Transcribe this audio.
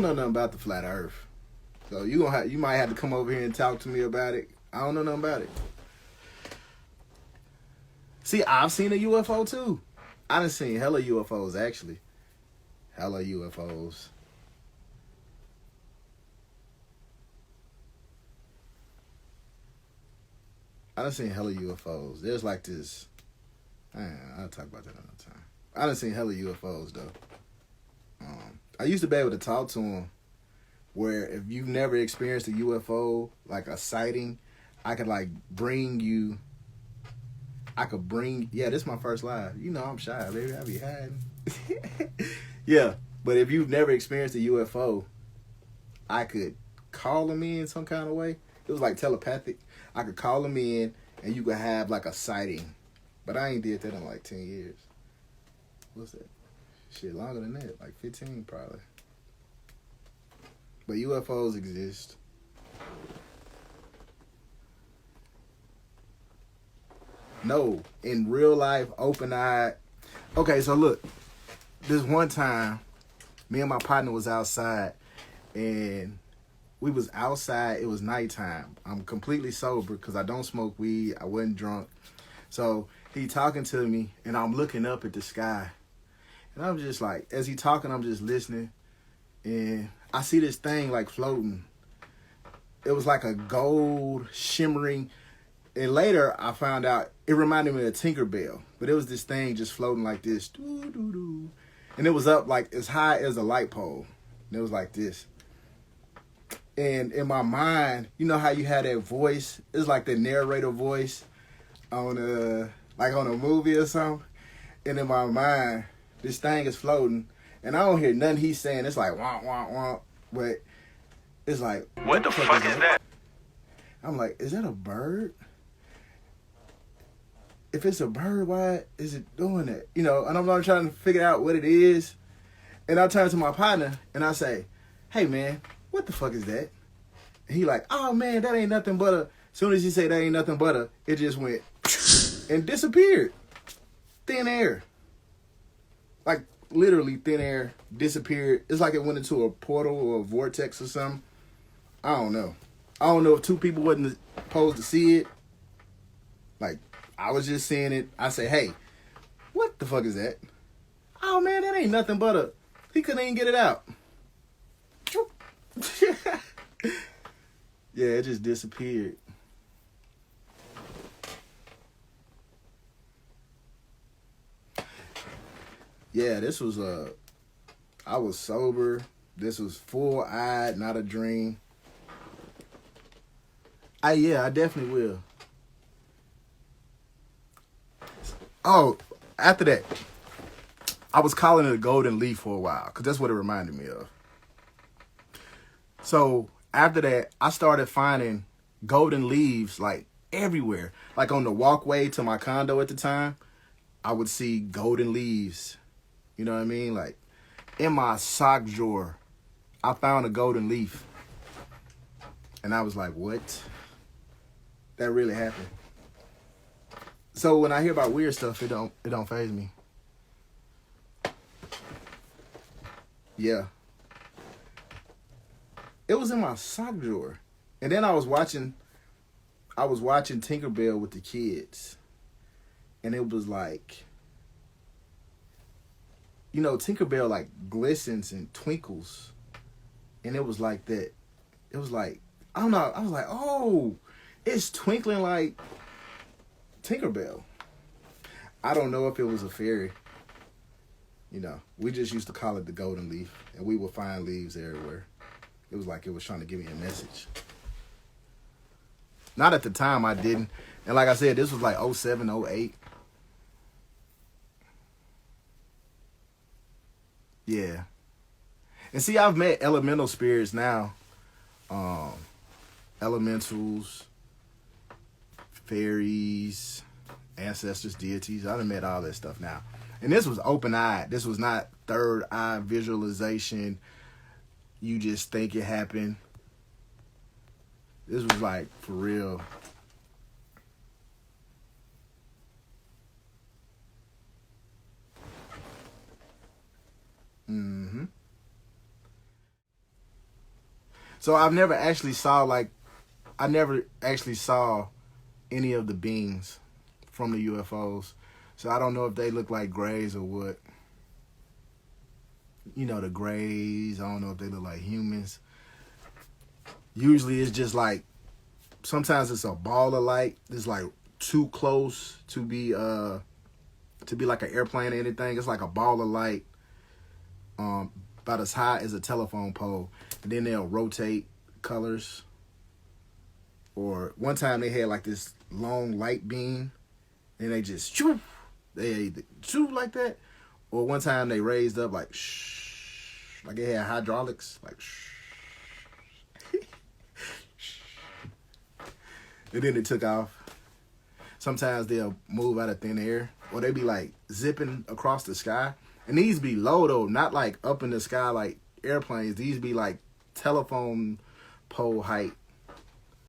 don't know nothing about the flat Earth, so you might have to come over here and talk to me about it. I don't know nothing about it. See, I've seen a UFO too. I done seen hella UFOs actually. Hella UFOs. I done seen hella UFOs. There's like this. I'll talk about that another time. I done seen hella UFOs though. I used to be able to talk to them where if you've never experienced a UFO, like a sighting, I could like bring you. Yeah, this is my first live. You know I'm shy, baby. I be hiding. Yeah, but if you've never experienced a UFO, I could call them in some kind of way. It was like telepathic. I could call them in and you could have like a sighting. But I ain't did that in like 10 years. What's that? Shit, longer than that. Like 15 probably. But UFOs exist. No, in real life, open-eyed. Okay, so look. This one time, me and my partner was outside. And we was outside. It was nighttime. I'm completely sober because I don't smoke weed. I wasn't drunk. So he talking to me, and I'm looking up at the sky. And I'm just like, as he talking, I'm just listening. And I see this thing like floating. It was like a gold shimmering. And later I found out it reminded me of Tinkerbell. But it was this thing just floating like this. Doo-doo-doo. And it was up like as high as a light pole. And it was like this. And in my mind, you know how you had that voice? It's like the narrator voice on a movie or something. And in my mind, this thing is floating, and I don't hear nothing he's saying. It's like wah wah wah, but it's like what the fuck is that? I'm like, is that a bird? If it's a bird, why is it doing that? You know, and I'm not trying to figure out what it is. And I turn to my partner and I say, "Hey man, what the fuck is that?" And he like, "Oh man, that ain't nothing but a." As soon as he say that ain't nothing but a, it just went and disappeared. Thin air. Like literally thin air disappeared. It's like it went into a portal or a vortex or something. I don't know. I don't know if two people wasn't supposed to see it. Like, I was just seeing it. I say, hey, what the fuck is that? Oh man, that ain't nothing but a. He couldn't even get it out. Yeah, it just disappeared. Yeah, this was I was sober. This was full-eyed, not a dream. I definitely will. Oh, after that, I was calling it a golden leaf for a while because that's what it reminded me of. So after that, I started finding golden leaves like everywhere. Like on the walkway to my condo at the time, I would see golden leaves. You know what I mean? Like in my sock drawer, I found a golden leaf. And I was like, what? That really happened. So when I hear about weird stuff, it don't faze me. Yeah. It was in my sock drawer. And then I was watching Tinkerbell with the kids. And it was like, you know, Tinkerbell like glistens and twinkles. And it was like that. It was like, I don't know. I was like, oh, it's twinkling like Tinkerbell. I don't know if it was a fairy. You know, we just used to call it the golden leaf. And we would find leaves everywhere. It was like it was trying to give me a message. Not at the time, I didn't. And like I said, this was like 07, 08. Yeah. And see, I've met elemental spirits now. Elementals, fairies, ancestors, deities. I done met all that stuff now. And this was open-eyed. This was not third-eye visualization. You just think it happened. This was like for real. So I never actually saw any of the beings from the UFOs. So I don't know if they look like grays or what. You know, the grays. I don't know if they look like humans. Usually it's just like, sometimes it's a ball of light. It's like too close to be like an airplane or anything. It's like a ball of light, about as high as a telephone pole. And then they'll rotate colors. Or one time they had like this long light beam, and they just shoot. They either shoot like that, or one time they raised up like shh, like it had hydraulics, like shh. And then it took off. Sometimes they'll move out of thin air, or they be like zipping across the sky. And these be low though, not like up in the sky like airplanes. These be like telephone pole height